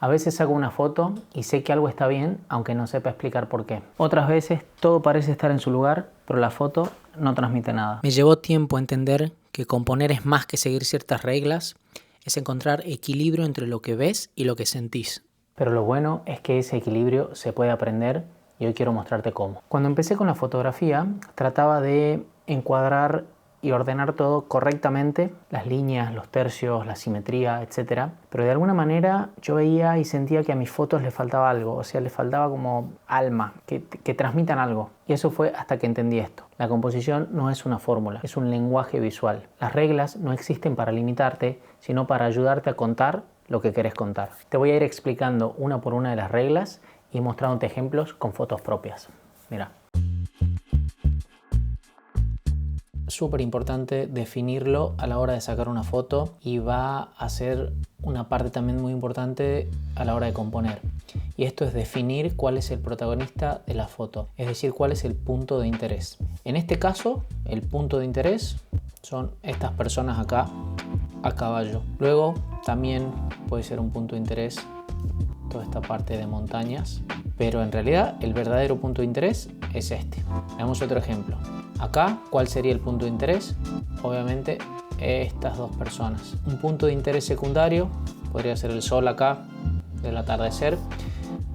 A veces hago una foto y sé que algo está bien, aunque no sepa explicar por qué. Otras veces todo parece estar en su lugar, pero la foto no transmite nada. Me llevó tiempo entender que componer es más que seguir ciertas reglas, es encontrar equilibrio entre lo que ves y lo que sentís. Pero lo bueno es que ese equilibrio se puede aprender y hoy quiero mostrarte cómo. Cuando empecé con la fotografía, trataba de encuadrar y ordenar todo correctamente, las líneas, los tercios, la simetría, etc. Pero de alguna manera yo veía y sentía que a mis fotos le faltaba algo, o sea, le faltaba como alma, que transmitan algo. Y eso fue hasta que entendí esto. La composición no es una fórmula, es un lenguaje visual. Las reglas no existen para limitarte, sino para ayudarte a contar lo que querés contar. Te voy a ir explicando una por una de las reglas y mostrándote ejemplos con fotos propias. Mira. Súper importante definirlo a la hora de sacar una foto y va a ser una parte también muy importante a la hora de componer. Y esto es definir cuál es el protagonista de la foto, es decir, cuál es el punto de interés. En este caso, el punto de interés son estas personas acá a caballo. Luego también puede ser un punto de interés toda esta parte de montañas, pero en realidad el verdadero punto de interés es este. Veamos otro ejemplo. Acá, ¿cuál sería el punto de interés? Obviamente estas dos personas. Un punto de interés secundario podría ser el sol acá del atardecer,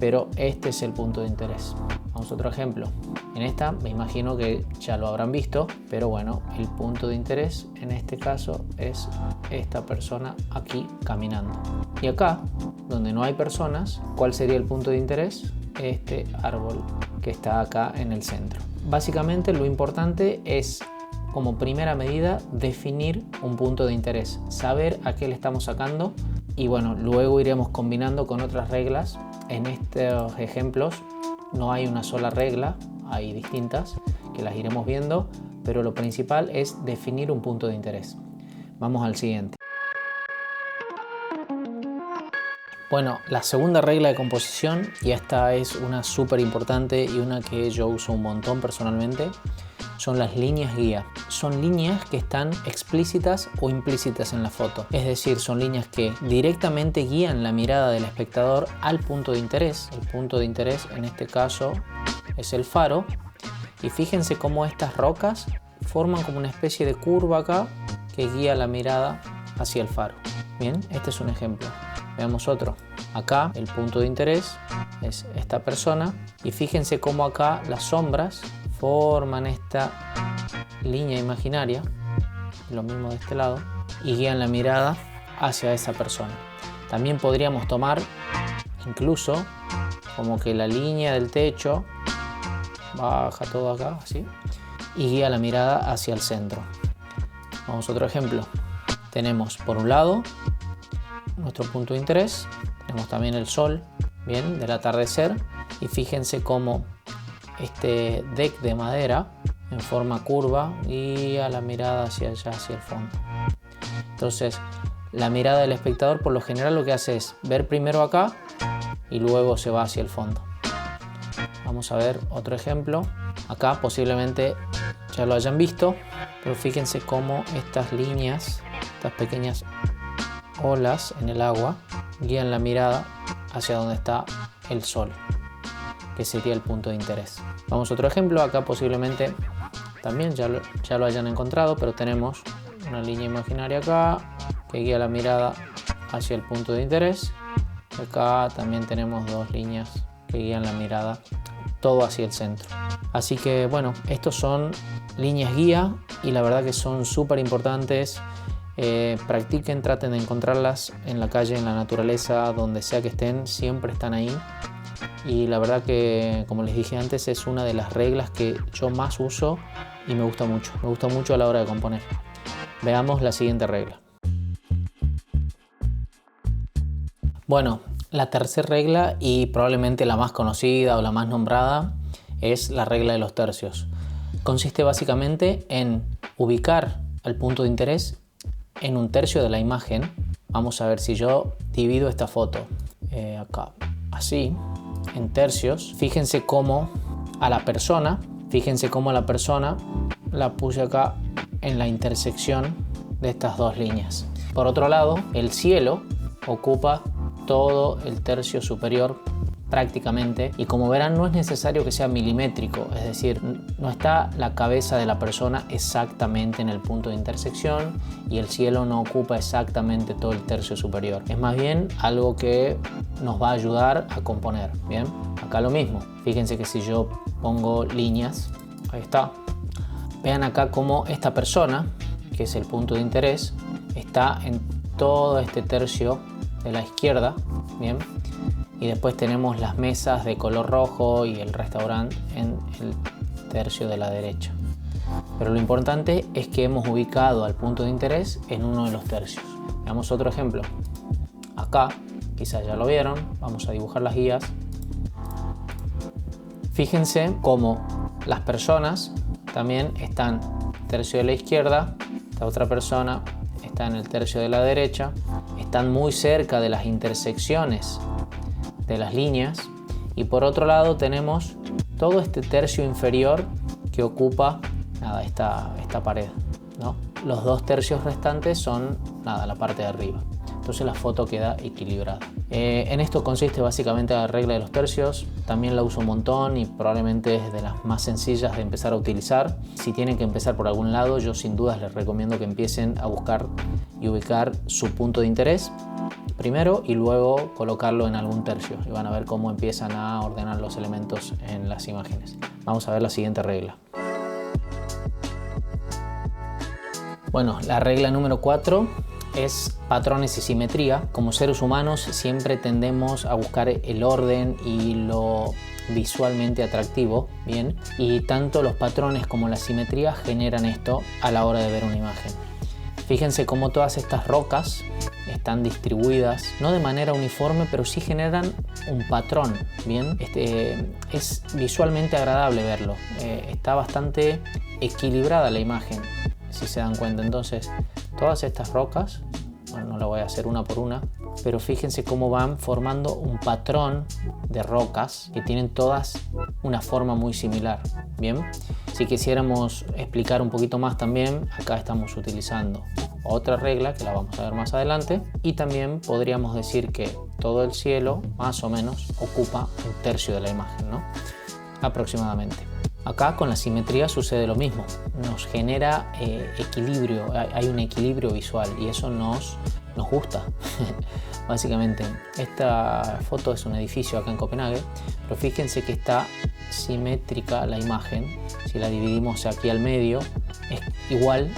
pero este es el punto de interés. Vamos a otro ejemplo. En esta me imagino que ya lo habrán visto, pero bueno, el punto de interés en este caso es esta persona aquí caminando. Y acá, donde no hay personas, ¿cuál sería el punto de interés? Este árbol que está acá en el centro. Básicamente lo importante es, como primera medida, definir un punto de interés, saber a qué le estamos sacando y bueno, luego iremos combinando con otras reglas. En estos ejemplos no hay una sola regla, hay distintas que las iremos viendo, pero lo principal es definir un punto de interés. Vamos al siguiente. Bueno, la segunda regla de composición, y esta es una súper importante y una que yo uso un montón personalmente, son las líneas guía. Son líneas que están explícitas o implícitas en la foto. Es decir, son líneas que directamente guían la mirada del espectador al punto de interés. El punto de interés en este caso es el faro. Y fíjense cómo estas rocas forman como una especie de curva acá que guía la mirada hacia el faro. Bien, este es un ejemplo. Veamos otro. Acá el punto de interés es esta persona y fíjense cómo acá las sombras forman esta línea imaginaria, lo mismo de este lado, y guían la mirada hacia esa persona. También podríamos tomar incluso como que la línea del techo baja todo acá, así, y guía la mirada hacia el centro. Vamos a otro ejemplo. Tenemos por un lado nuestro punto de interés, tenemos también el sol, bien, del atardecer, y fíjense cómo este deck de madera en forma curva guía la mirada hacia allá, hacia el fondo. Entonces, la mirada del espectador por lo general lo que hace es ver primero acá y luego se va hacia el fondo. Vamos a ver otro ejemplo. Acá posiblemente ya lo hayan visto, pero fíjense cómo estas líneas, estas pequeñas olas en el agua, guían la mirada hacia donde está el sol, que sería el punto de interés. Vamos a otro ejemplo. Acá posiblemente también ya lo hayan encontrado, pero tenemos una línea imaginaria acá que guía la mirada hacia el punto de interés. Acá también tenemos dos líneas que guían la mirada todo hacia el centro. Así que bueno, estos son líneas guía y la verdad que son súper importantes. Practiquen, traten de encontrarlas en la calle, en la naturaleza, donde sea que estén, siempre están ahí. Y la verdad que, como les dije antes, es una de las reglas que yo más uso y me gusta mucho a la hora de componer. Veamos la siguiente regla. Bueno, la tercera regla, y probablemente la más conocida o la más nombrada, es la regla de los tercios. Consiste básicamente en ubicar al punto de interés en un tercio de la imagen. Vamos a ver si yo divido esta foto acá, así, en tercios. Fíjense cómo a la persona la puse acá en la intersección de estas dos líneas. Por otro lado, el cielo ocupa todo el tercio superior prácticamente, y como verán no es necesario que sea milimétrico, es decir, no está la cabeza de la persona exactamente en el punto de intersección y el cielo no ocupa exactamente todo el tercio superior, es más bien algo que nos va a ayudar a componer. Bien, acá lo mismo, fíjense que si yo pongo líneas, ahí está, vean acá cómo esta persona, que es el punto de interés, está en todo este tercio de la izquierda. Bien, y después tenemos las mesas de color rojo y el restaurante en el tercio de la derecha. Pero lo importante es que hemos ubicado al punto de interés en uno de los tercios. Veamos otro ejemplo. Acá, quizás ya lo vieron, vamos a dibujar las guías. Fíjense cómo las personas también están en el tercio de la izquierda, esta otra persona está en el tercio de la derecha, están muy cerca de las intersecciones de las líneas, y por otro lado tenemos todo este tercio inferior que ocupa esta pared, ¿no? Los dos tercios restantes son la parte de arriba, entonces la foto queda equilibrada. En esto consiste básicamente la regla de los tercios. También la uso un montón y probablemente es de las más sencillas de empezar a utilizar. Si tienen que empezar por algún lado, yo sin dudas les recomiendo que empiecen a buscar y ubicar su punto de interés primero y luego colocarlo en algún tercio, y van a ver cómo empiezan a ordenar los elementos en las imágenes. Vamos a ver la siguiente regla. Bueno, la regla número 4 es patrones y simetría. Como seres humanos siempre tendemos a buscar el orden y lo visualmente atractivo, bien, y tanto los patrones como la simetría generan esto a la hora de ver una imagen. Fíjense cómo todas estas rocas están distribuidas, no de manera uniforme, pero sí generan un patrón, ¿bien? Es visualmente agradable verlo. Está bastante equilibrada la imagen, si se dan cuenta. Entonces, todas estas rocas, bueno, no lo voy a hacer una por una, pero fíjense cómo van formando un patrón de rocas que tienen todas una forma muy similar, ¿bien? Si quisiéramos explicar un poquito más también, acá estamos utilizando otra regla que la vamos a ver más adelante, y también podríamos decir que todo el cielo más o menos ocupa un tercio de la imagen, ¿no? Aproximadamente. Acá con la simetría sucede lo mismo, nos genera equilibrio, hay un equilibrio visual y eso nos gusta. Básicamente, esta foto es un edificio acá en Copenhague, pero fíjense que está simétrica la imagen. Si la dividimos aquí al medio, es igual,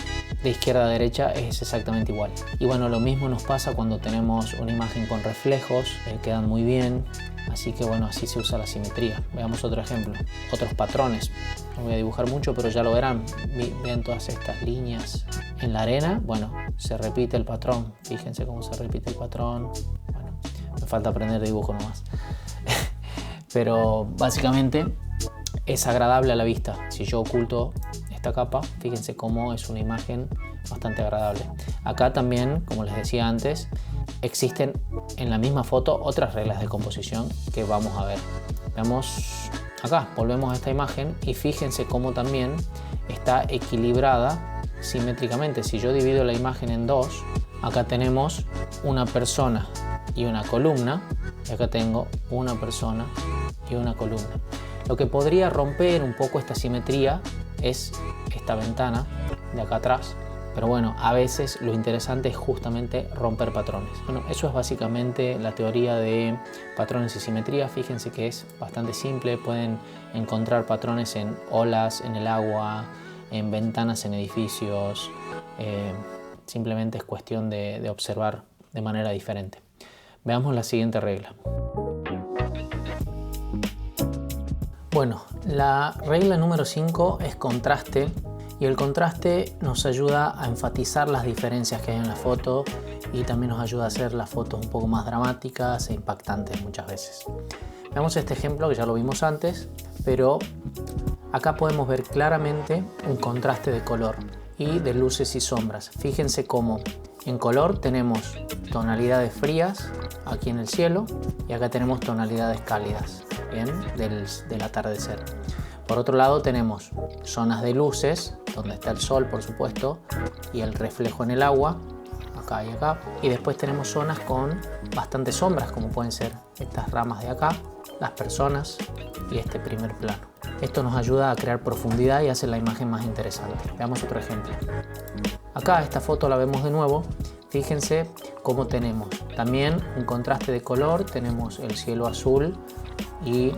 de izquierda a derecha es exactamente igual. Y bueno, lo mismo nos pasa cuando tenemos una imagen con reflejos, quedan muy bien. Así que bueno, así se usa la simetría. Veamos otro ejemplo, otros patrones. No voy a dibujar mucho, pero ya lo verán. Vean todas estas líneas en la arena. Bueno, se repite el patrón. Fíjense cómo se repite el patrón. Bueno, me falta aprender dibujo nomás. Pero básicamente es agradable a la vista. Si yo oculto esta capa, fíjense cómo es una imagen bastante agradable. Acá también, como les decía antes, existen en la misma foto otras reglas de composición que vamos a ver. Veamos acá, volvemos a esta imagen y fíjense cómo también está equilibrada simétricamente. Si yo divido la imagen en dos, acá tenemos una persona y una columna, y acá tengo una persona y una columna. Lo que podría romper un poco esta simetría es esta ventana de acá atrás. Pero bueno, a veces lo interesante es justamente romper patrones. Bueno, eso es básicamente la teoría de patrones y simetría. Fíjense que es bastante simple. Pueden encontrar patrones en olas, en el agua, en ventanas en edificios. Simplemente es cuestión de observar de manera diferente. Veamos la siguiente regla. Bueno, la regla número 5 es contraste. Y el contraste nos ayuda a enfatizar las diferencias que hay en la foto y también nos ayuda a hacer las fotos un poco más dramáticas e impactantes muchas veces. Veamos este ejemplo que ya lo vimos antes, pero acá podemos ver claramente un contraste de color y de luces y sombras. Fíjense cómo en color tenemos tonalidades frías aquí en el cielo y acá tenemos tonalidades cálidas, ¿bien? Del atardecer. Por otro lado tenemos zonas de luces, donde está el sol por supuesto, y el reflejo en el agua, acá y acá. Y después tenemos zonas con bastantes sombras, como pueden ser estas ramas de acá, las personas y este primer plano. Esto nos ayuda a crear profundidad y hace la imagen más interesante. Veamos otro ejemplo. Acá esta foto la vemos de nuevo. Fíjense cómo tenemos también un contraste de color. Tenemos el cielo azul y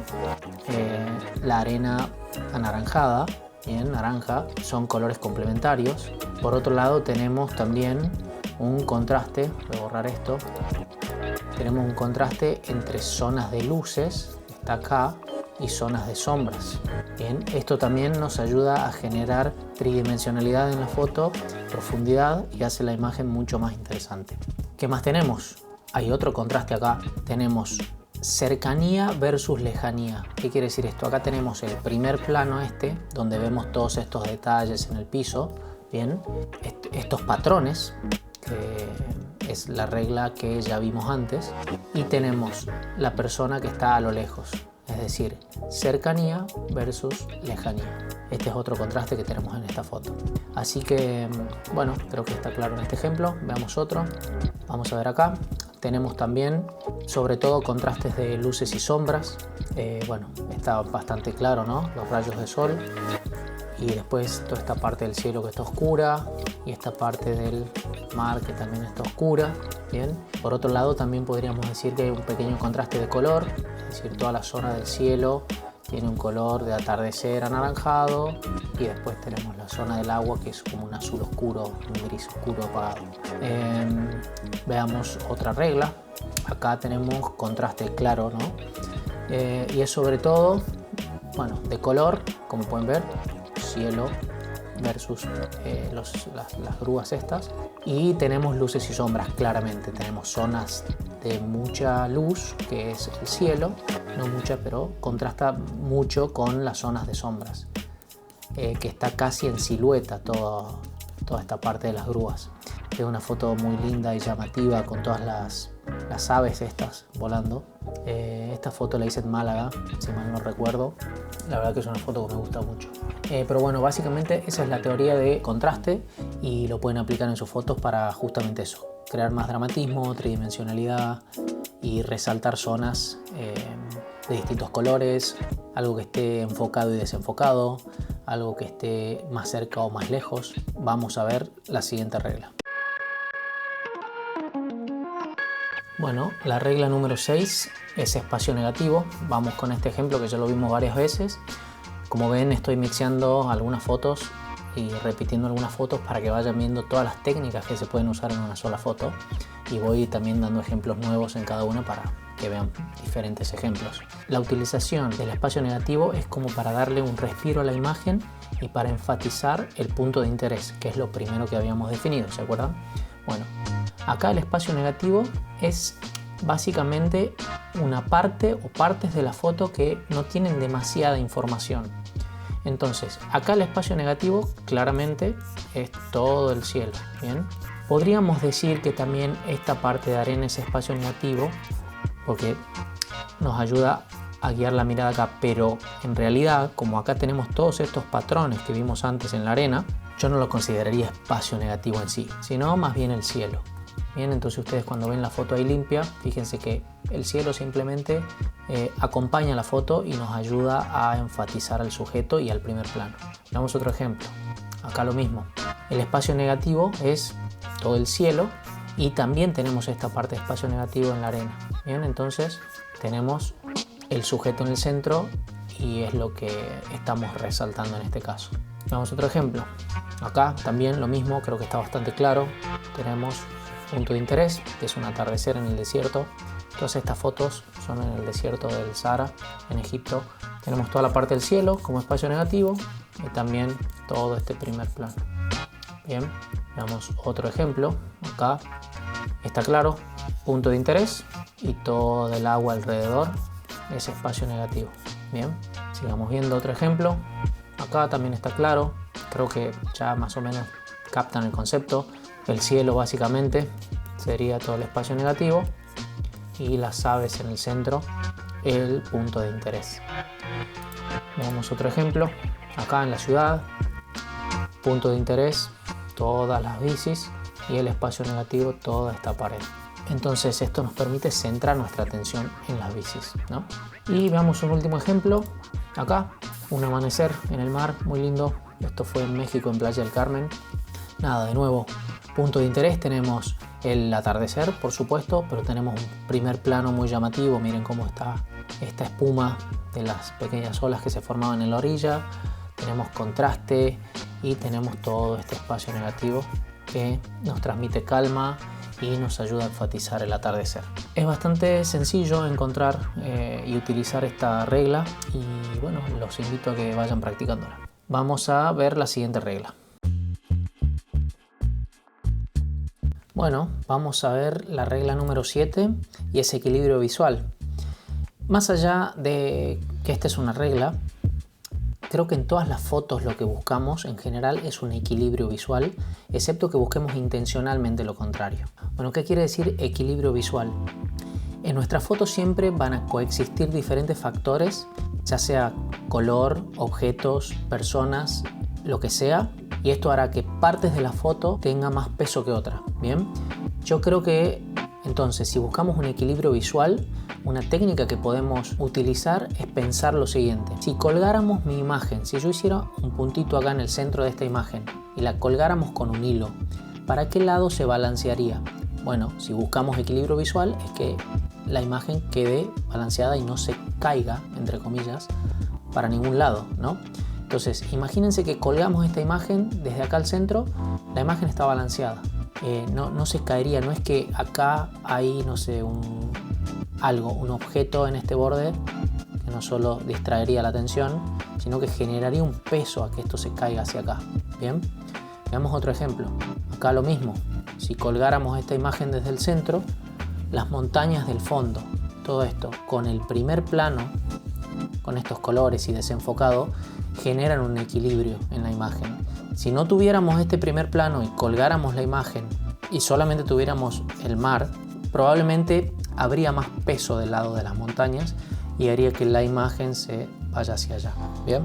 la arena anaranjada, bien, naranja, son colores complementarios. Por otro lado tenemos también un contraste, voy a borrar esto, tenemos un contraste entre zonas de luces, está acá, y zonas de sombras. Bien, esto también nos ayuda a generar tridimensionalidad en la foto, profundidad, y hace la imagen mucho más interesante. ¿Qué más tenemos? Hay otro contraste acá, tenemos cercanía versus lejanía. ¿Qué quiere decir esto? Acá tenemos el primer plano donde vemos todos estos detalles en el piso, bien, estos patrones, que es la regla que ya vimos antes, y tenemos la persona que está a lo lejos, es decir, cercanía versus lejanía. Este es otro contraste que tenemos en esta foto. Así que, bueno, creo que está claro en este ejemplo. Veamos otro. Vamos a ver acá. Tenemos también, sobre todo, contrastes de luces y sombras. Bueno, está bastante claro, ¿no? Los rayos de sol. Y después toda esta parte del cielo que está oscura. Y esta parte del mar que también está oscura. Bien. Por otro lado, también podríamos decir que hay un pequeño contraste de color. Es decir, toda la zona del cielo tiene un color de atardecer anaranjado, y después tenemos la zona del agua que es como un azul oscuro, un gris oscuro apagado. Veamos otra regla. Acá tenemos contraste claro, ¿no? Y es sobre todo, bueno, de color, como pueden ver, cielo versus las grúas estas. Y tenemos luces y sombras claramente. Tenemos zonas de mucha luz, que es el cielo, no mucha, pero contrasta mucho con las zonas de sombras, que está casi en silueta toda esta parte de las grúas. Es una foto muy linda y llamativa con todas las aves estas volando. Esta foto la hice en Málaga, si mal no recuerdo. La verdad que es una foto que me gusta mucho. Pero bueno, básicamente esa es la teoría de contraste, y lo pueden aplicar en sus fotos para justamente eso, crear más dramatismo, tridimensionalidad y resaltar zonas de distintos colores, algo que esté enfocado y desenfocado, algo que esté más cerca o más lejos. Vamos a ver la siguiente regla. Bueno, la regla número 6 es espacio negativo. Vamos con este ejemplo que ya lo vimos varias veces. Como ven, estoy mixeando algunas fotos y repitiendo algunas fotos para que vayan viendo todas las técnicas que se pueden usar en una sola foto, y voy también dando ejemplos nuevos en cada una para que vean diferentes ejemplos. La utilización del espacio negativo es como para darle un respiro a la imagen y para enfatizar el punto de interés, que es lo primero que habíamos definido, ¿se acuerdan? Bueno, acá el espacio negativo es básicamente una parte o partes de la foto que no tienen demasiada información. Entonces, acá el espacio negativo claramente es todo el cielo, ¿bien? Podríamos decir que también esta parte de arena es espacio negativo porque nos ayuda a guiar la mirada acá, pero en realidad, como acá tenemos todos estos patrones que vimos antes en la arena, yo no lo consideraría espacio negativo en sí, sino más bien el cielo. Bien, entonces ustedes cuando ven la foto ahí limpia, fíjense que el cielo simplemente acompaña la foto y nos ayuda a enfatizar al sujeto y al primer plano. Veamos otro ejemplo. Acá lo mismo. El espacio negativo es todo el cielo, y también tenemos esta parte de espacio negativo en la arena. Bien, entonces tenemos el sujeto en el centro y es lo que estamos resaltando en este caso. Veamos otro ejemplo. Acá también lo mismo, creo que está bastante claro. Tenemos punto de interés, que es un atardecer en el desierto. Todas estas fotos son en el desierto del Sahara, en Egipto. Tenemos toda la parte del cielo como espacio negativo y también todo este primer plano. Bien, veamos otro ejemplo. Acá está claro, punto de interés y todo el agua alrededor es espacio negativo. Bien, sigamos viendo otro ejemplo. Acá también está claro, creo que ya más o menos captan el concepto. El cielo básicamente sería todo el espacio negativo y las aves en el centro, el punto de interés. Veamos otro ejemplo. Acá en la ciudad, punto de interés, todas las bicis, y el espacio negativo, toda esta pared. Entonces esto nos permite centrar nuestra atención en las bicis, ¿no? Y veamos un último ejemplo. Acá, un amanecer en el mar, muy lindo. Esto fue en México, en Playa del Carmen. Nada, de nuevo, punto de interés. Tenemos el atardecer, por supuesto, pero tenemos un primer plano muy llamativo. Miren cómo está esta espuma de las pequeñas olas que se formaban en la orilla. Tenemos contraste y tenemos todo este espacio negativo que nos transmite calma y nos ayuda a enfatizar el atardecer. Es bastante sencillo encontrar y utilizar esta regla y bueno, los invito a que vayan practicándola. Vamos a ver la siguiente regla. Bueno, vamos a ver la regla número 7 y es equilibrio visual. Más allá de que esta es una regla, creo que en todas las fotos lo que buscamos en general es un equilibrio visual, excepto que busquemos intencionalmente lo contrario. Bueno, ¿qué quiere decir equilibrio visual? En nuestras fotos siempre van a coexistir diferentes factores, ya sea color, objetos, personas, lo que sea, y esto hará que partes de la foto tengan más peso que otra. Bien, yo creo que entonces si buscamos un equilibrio visual, una técnica que podemos utilizar es pensar lo siguiente. Si colgáramos mi imagen, si yo hiciera un puntito acá en el centro de esta imagen y la colgáramos con un hilo, ¿para qué lado se balancearía? Bueno, si buscamos equilibrio visual es que la imagen quede balanceada y no se caiga, entre comillas, para ningún lado, ¿no? Entonces, imagínense que colgamos esta imagen desde acá al centro, la imagen está balanceada. No se caería, no es que acá hay, no sé, un objeto en este borde que no solo distraería la atención, sino que generaría un peso a que esto se caiga hacia acá. Bien, veamos otro ejemplo. Acá lo mismo, si colgáramos esta imagen desde el centro, las montañas del fondo, todo esto con el primer plano, con estos colores y desenfocado, generan un equilibrio en la imagen. Si no tuviéramos este primer plano y colgáramos la imagen y solamente tuviéramos el mar, probablemente habría más peso del lado de las montañas y haría que la imagen se vaya hacia allá. Bien,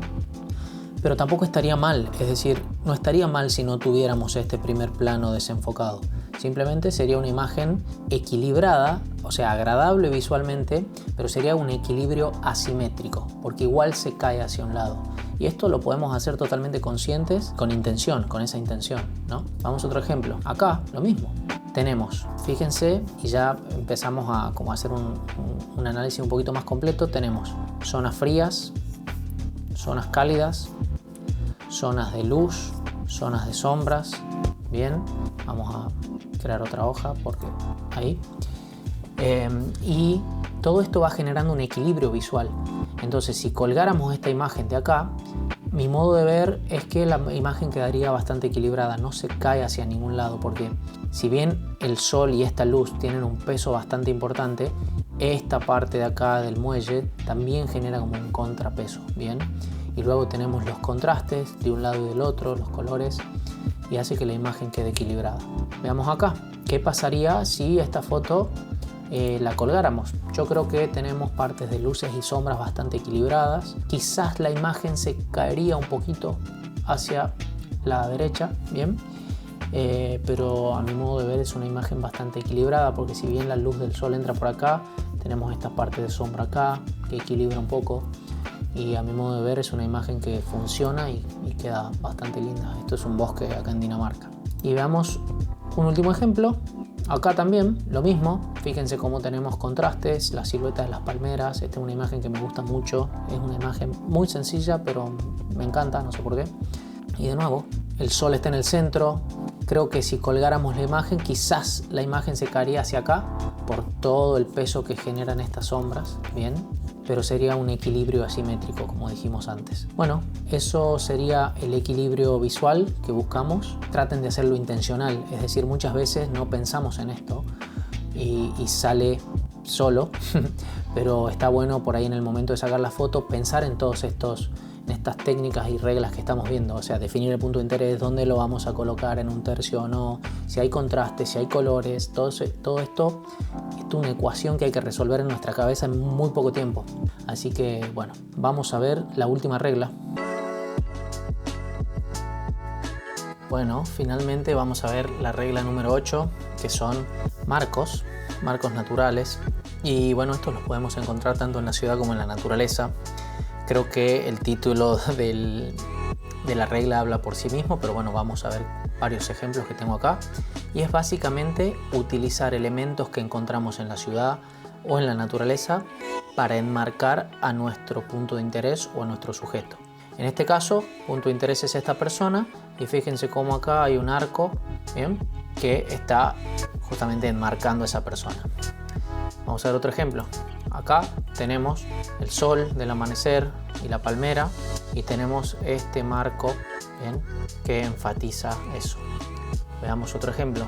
pero tampoco estaría mal, es decir, no estaría mal si no tuviéramos este primer plano desenfocado. Simplemente sería una imagen equilibrada, o sea, agradable visualmente, pero sería un equilibrio asimétrico, porque igual se cae hacia un lado. Y esto lo podemos hacer totalmente conscientes, con intención, con esa intención, ¿no? Vamos a otro ejemplo. Acá, lo mismo. Tenemos, fíjense, y ya empezamos a como hacer un análisis un poquito más completo. Tenemos zonas frías, zonas cálidas, zonas de luz, zonas de sombras. Bien, vamos a crear otra hoja porque ahí. Y todo esto va generando un equilibrio visual. Entonces, si colgáramos esta imagen de acá, mi modo de ver es que la imagen quedaría bastante equilibrada, no se cae hacia ningún lado, porque si bien el sol y esta luz tienen un peso bastante importante, esta parte de acá del muelle también genera como un contrapeso, ¿bien? Y luego tenemos los contrastes de un lado y del otro, los colores, y hace que la imagen quede equilibrada. Veamos acá, ¿qué pasaría si esta foto la colgáramos? Yo creo que tenemos partes de luces y sombras bastante equilibradas. Quizás la imagen se caería un poquito hacia la derecha, bien, pero a mi modo de ver es una imagen bastante equilibrada, porque si bien la luz del sol entra por acá, tenemos esta parte de sombra acá que equilibra un poco, y a mi modo de ver es una imagen que funciona y queda bastante linda. Esto es un bosque acá en Dinamarca. Y veamos un último ejemplo. Acá también lo mismo, fíjense cómo tenemos contrastes, las siluetas de las palmeras. Esta es una imagen que me gusta mucho, es una imagen muy sencilla, pero me encanta, no sé por qué. Y de nuevo, el sol está en el centro. Creo que si colgáramos la imagen, quizás la imagen se caería hacia acá por todo el peso que generan estas sombras, bien, pero sería un equilibrio asimétrico, como dijimos antes. Bueno, eso sería el equilibrio visual que buscamos. Traten de hacerlo intencional, es decir, muchas veces no pensamos en esto y sale solo, pero está bueno por ahí en el momento de sacar la foto pensar en estas técnicas y reglas que estamos viendo, o sea, definir el punto de interés, dónde lo vamos a colocar, en un tercio o no, si hay contrastes, si hay colores, todo esto es una ecuación que hay que resolver en nuestra cabeza en muy poco tiempo. Así que bueno, vamos a ver la última regla. Bueno, finalmente vamos a ver la regla número 8, que son marcos. marcos naturales. Y bueno, estos los podemos encontrar tanto en la ciudad como en la naturaleza. Creo que el título de la regla habla por sí mismo, pero bueno, vamos a ver varios ejemplos que tengo acá. Y es básicamente utilizar elementos que encontramos en la ciudad o en la naturaleza para enmarcar a nuestro punto de interés o a nuestro sujeto. En este caso, punto de interés es esta persona y fíjense cómo acá hay un arco, ¿bien?, que está justamente enmarcando a esa persona. Vamos a ver otro ejemplo. Acá tenemos el sol del amanecer y la palmera y tenemos este marco, ¿bien?, que enfatiza eso. Veamos otro ejemplo.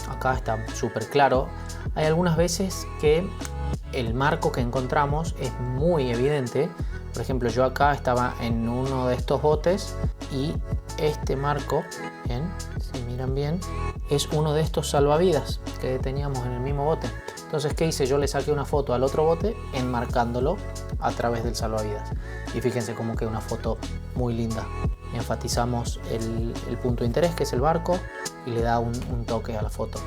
Acá está súper claro. Hay algunas veces que el marco que encontramos es muy evidente. Por ejemplo, yo acá estaba en uno de estos botes y este marco, ¿bien?, si miran bien, es uno de estos salvavidas que teníamos en el mismo bote. Entonces, ¿qué hice? Yo le saqué una foto al otro bote enmarcándolo a través del salvavidas. Y fíjense cómo queda una foto muy linda. Enfatizamos el punto de interés, que es el barco, y le da un toque a la foto.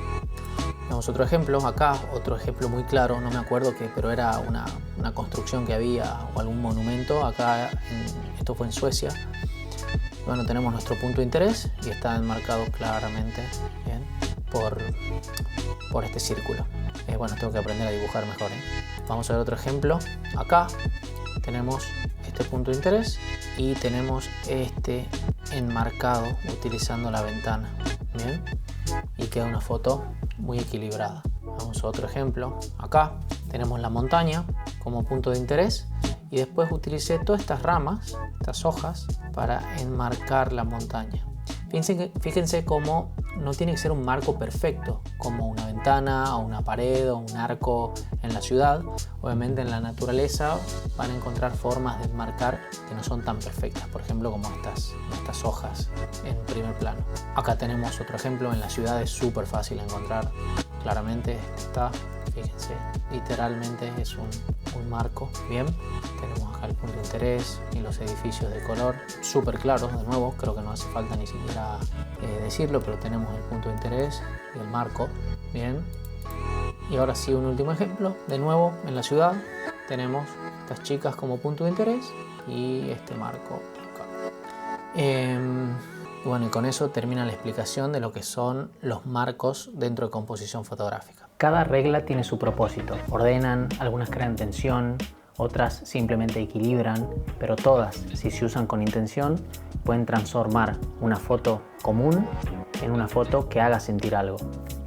Vemos otro ejemplo. Acá, otro ejemplo muy claro, no me acuerdo qué, pero era una construcción que había o algún monumento. Acá, esto fue en Suecia. Bueno, tenemos nuestro punto de interés y está enmarcado claramente, ¿bien?, por este círculo. Bueno, tengo que aprender a dibujar mejor, ¿eh? Vamos a ver otro ejemplo. Acá tenemos este punto de interés y tenemos este enmarcado utilizando la ventana, ¿bien? Y queda una foto muy equilibrada. Vamos a otro ejemplo. Acá tenemos la montaña como punto de interés y después utilicé todas estas ramas, estas hojas, para enmarcar la montaña. Fíjense cómo no tiene que ser un marco perfecto, como una ventana o una pared o un arco en la ciudad. Obviamente en la naturaleza van a encontrar formas de enmarcar que no son tan perfectas, por ejemplo como estas hojas en primer plano. Acá tenemos otro ejemplo. En la ciudad es súper fácil encontrar claramente. Está, fíjense, literalmente es un marco. Bien, tenemos acá el punto de interés y los edificios de color súper claros. De nuevo, creo que no hace falta ni siquiera decirlo, pero tenemos el punto de interés y el marco. Bien, y ahora sí, un último ejemplo. De nuevo, en la ciudad tenemos estas chicas como punto de interés y este marco acá. Bueno, y con eso termina la explicación de lo que son los marcos dentro de composición fotográfica. Cada regla tiene su propósito. Ordenan, algunas crean tensión, otras simplemente equilibran, pero todas, si se usan con intención, pueden transformar una foto común en una foto que haga sentir algo.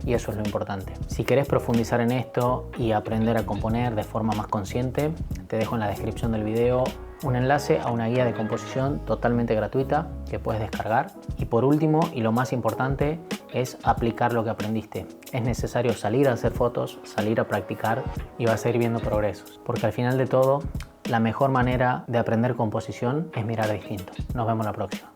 Y eso es lo importante. Si querés profundizar en esto y aprender a componer de forma más consciente, te dejo en la descripción del video un enlace a una guía de composición totalmente gratuita que puedes descargar. Y por último, y lo más importante, es aplicar lo que aprendiste. Es necesario salir a hacer fotos, salir a practicar y vas a ir viendo progresos. Porque al final de todo, la mejor manera de aprender composición es mirar distinto. Nos vemos la próxima.